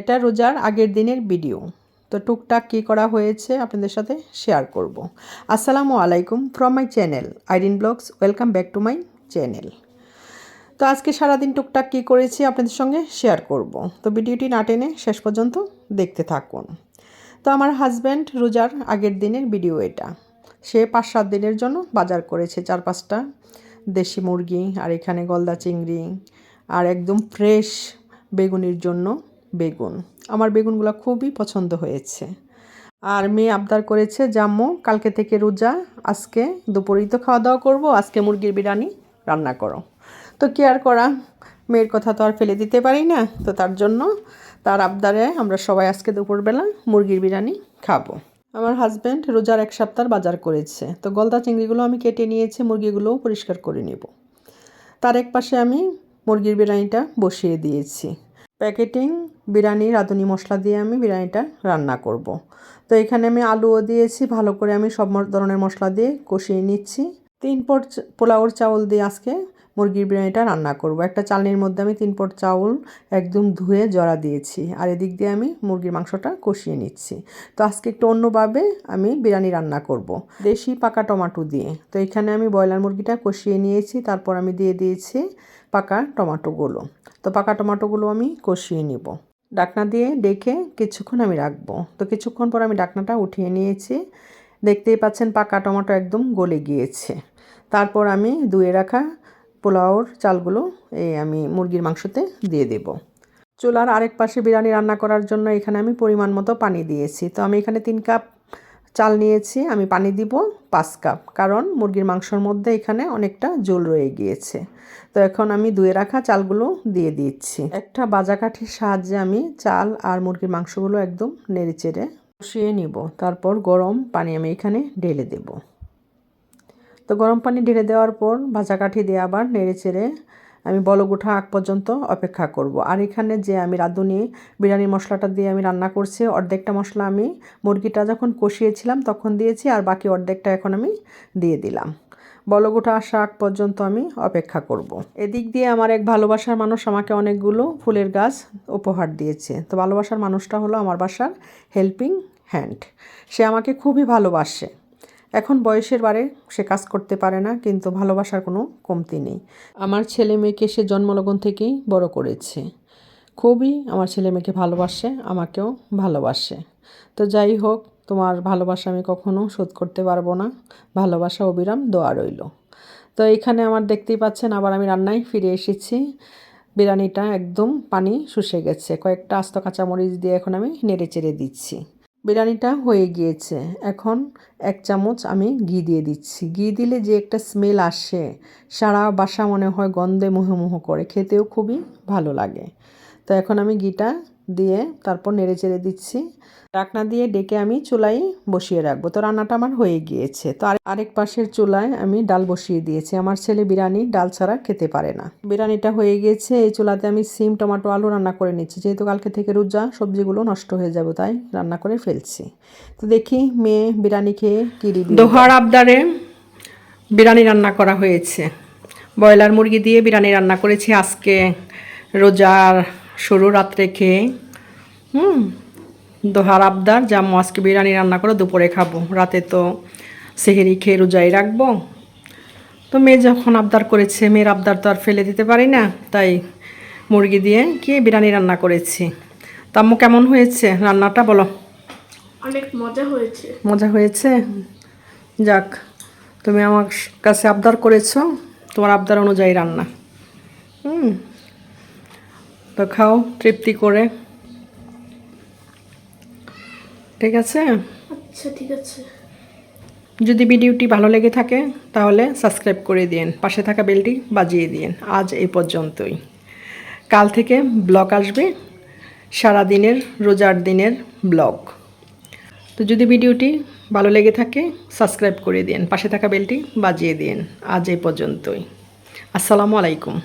এটা রোজার আগের দিনের ভিডিও। তো টুকটাক কী করা হয়েছে আপনাদের সাথে শেয়ার করব। আসসালামু আলাইকুম from my channel Irin vlogs, welcome back to my channel. তো আজকে সারাদিন টুকটাক কী করেছি আপনাদের সঙ্গে শেয়ার করব। তো ভিডিওটি না টেনে শেষ পর্যন্ত দেখতে থাকুন। তো আমার হাজব্যান্ড রোজার আগের দিনের ভিডিও এটা। সে 5-7 দিনের জন্য বাজার করেছে 4-5টা দেশি মুরগি, আর এখানে গলদা চিংড়ি, আর একদম ফ্রেশ বেগুনির জন্য বেগুন। আমার বেগুনগুলো খুবই পছন্দ হয়েছে। আর মেয়ে আবদার করেছে, জাম্মু কালকে থেকে রোজা, আজকে দুপুরেই তো খাওয়া দাওয়া করবো, আজকে মুরগির বিরিয়ানি রান্না করো। তো কি আর করা, মেয়ের কথা তো আর ফেলে দিতে পারি না। তো তার জন্য তার আবদারে আমরা সবাই আজকে দুপুরবেলা মুরগির বিরিয়ানি খাবো। আমার হাজব্যান্ড রোজার 1 সপ্তাহ বাজার করেছে। তো গলদা চিংড়িগুলো আমি কেটে নিয়েছি, মুরগিগুলোও পরিষ্কার করে নেব। তার এক পাশে আমি মুরগির বিরিয়ানিটা বসিয়ে দিয়েছি। প্যাকেটিং বিরিয়ানি রাঁধুনি মশলা দিয়ে আমি বিরিয়ানিটা রান্না করব। তো এখানে আমি আলুও দিয়েছি, ভালো করে আমি সব ধরনের মশলা দিয়ে কষিয়ে নিচ্ছি। 3 পট পোলাওর চাউল দিয়ে আজকে মুরগির বিরিয়ানিটা রান্না করব। একটা চালনির মধ্যে আমি 3 পট চাউল একদম ধুয়ে জড়া দিয়েছি, আর এদিক দিয়ে আমি মুরগির মাংসটা কষিয়ে নিচ্ছি। তো আজকে একটু অন্যভাবে আমি বিরিয়ানি রান্না করব, দেশি পাকা টমেটো দিয়ে। তো এখানে আমি ব্রয়লার মুরগিটা কষিয়ে নিয়েছি, তারপর আমি দিয়ে দিয়েছি পাকা টমেটোগুলো। তো পাকা টমেটোগুলো আমি কষিয়ে নিব, ঢাকনা দিয়ে ডেকে কিছুক্ষণ আমি রাখবো। তো কিছুক্ষণ পর আমি ঢাকনাটা উঠিয়ে নিয়েছি। দেখতেই পাচ্ছেন পাকা টমেটো একদম গলে গিয়েছে। তারপর আমি ধুয়ে রাখা পোলাওর চালগুলো আমি মুরগির মাংসতে দিয়ে দেব। চুলার আরেক পাশে বিরিয়ানি রান্না করার জন্য এখানে আমি পরিমাণ মতো পানি দিয়েছি। তো আমি এখানে 3 কাপ চাল নিয়েছি, আমি পানি দিব 5 কাপ, কারণ মুরগির মাংসর মধ্যে এখানে অনেকটা জল রয়ে গিয়েছে। তো এখন আমি ধুয়ে রাখা চালগুলো দিয়ে দিচ্ছি। একটা বাজাকাঠির সাহায্যে আমি চাল আর মুরগির মাংসগুলো একদম নেড়েচেড়ে কষিয়ে নিব। তারপর গরম পানি আমি এখানে ঢেলে দেব। তো গরম পানি ঢেলে দেওয়ার পর ভাজাকাঠি দিয়ে আবার নেড়েচেড়ে আমি বলক ওঠা আগ পর্যন্ত অপেক্ষা করব। আর এখানে যে আমি রাঁধুনি বিরিয়ানির মশলাটা দিয়ে আমি রান্না করছি, অর্ধেকটা মশলা আমি মুরগিটা যখন কষিয়েছিলাম তখন দিয়েছি, আর বাকি অর্ধেকটা এখন আমি দিয়ে দিলাম। বলক ওঠা আসা আগ পর্যন্ত আমি অপেক্ষা করব। এদিক দিয়ে আমার এক ভালোবাসার মানুষ আমাকে অনেকগুলো ফুলের গাছ উপহার দিয়েছে। তো ভালোবাসার মানুষটা হলো আমার বাসার হেল্পিং হ্যান্ড। সে আমাকে খুবই ভালোবাসে। এখন বয়সের বারে সে কাজ করতে পারে না, কিন্তু ভালোবাসার কোনো কমতি নেই। আমার ছেলে মেয়েকে সে জন্মলগ্ন থেকেই বড় করেছে। খুবই আমার ছেলে মেয়েকে ভালোবাসে, আমাকেও ভালোবাসে। তো যাই হোক, তোমার ভালোবাসা আমি কখনো শোধ করতে পারবো না। ভালোবাসা অবিরাম দোয়া রইল। তো এইখানে আমার দেখতেই পাচ্ছেন আবার আমি রান্নায় ফিরে এসেছি। বিরিয়ানিটা একদম পানি শুষে গেছে। কয়েকটা আস্ত কাঁচামরিচ দিয়ে এখন আমি নেড়ে চেড়ে দিচ্ছি। বিরিয়ানিটা হয়ে গিয়েছে। এখন 1 চামচ আমি ঘি দিয়ে দিচ্ছি। ঘি দিলে যে একটা স্মেল আসে, সারা বাসা মনে হয় গন্ধে মুহু করে, খেতেও খুবই ভালো লাগে। তো এখন আমি ঘিটা দিয়ে তারপর নেড়ে চেড়ে দিচ্ছি। ঢাকনা দিয়ে ডেকে আমি চুলায় বসিয়ে রাখবো। তো রান্নাটা আমার হয়ে গিয়েছে। তো আরেক পাশের চুলায় আমি ডাল বসিয়ে দিয়েছি। আমার ছেলে বিরিয়ানি ডাল ছাড়া খেতে পারে না। বিরিয়ানিটা হয়ে গিয়েছে। এই চুলাতে আমি সিম, টমেটো, আলু রান্না করে নিচ্ছি। যেহেতু কালকে থেকে রোজা, সবজিগুলো নষ্ট হয়ে যাবে, তাই রান্না করে ফেলছি। তো দেখি মেয়ে বিরিয়ানি খেয়ে কি রিভিউ। দোহার আবদারে বিরিয়ানি রান্না করা হয়েছে। ব্রয়লার মুরগি দিয়ে বিরিয়ানি রান্না করেছি আজকে রোজার শুরু রাত্রে খেয়ে। দোহার আবদার, জাম্মু আজকে বিরিয়ানি রান্না করে দুপুরে খাবো, রাতে তো সেহেরি খেয়ে রোজাই রাখবো। তো মেয়ে যখন আবদার করেছে, মেয়ের আবদার তো আর ফেলে দিতে পারি না, তাই মুরগি দিয়ে কি বিরিয়ানি রান্না করেছি। তো আম্মু কেমন হয়েছে রান্নাটা বলো? অনেক মজা হয়েছে। মজা হয়েছে? যাক, তুমি আমার কাছে আবদার করেছো, তোমার আবদার অনুযায়ী রান্না। তো খাও তৃপ্তি করে, ঠিক আছে? আচ্ছা ঠিক আছে। যদি ভিডিওটি ভালো লেগে থাকে তাহলে সাবস্ক্রাইব করে দিন, পাশে থাকা বেলটি বাজিয়ে দিন। আজ এই পর্যন্তই। কাল থেকে ব্লগ আসবে, সারাদিনের রোজার দিনের ব্লগ। তো যদি ভিডিওটি ভালো লেগে থাকে সাবস্ক্রাইব করে দিন, পাশে থাকা বেলটি বাজিয়ে দিন। আজ এই পর্যন্তই। আসসালামু আলাইকুম।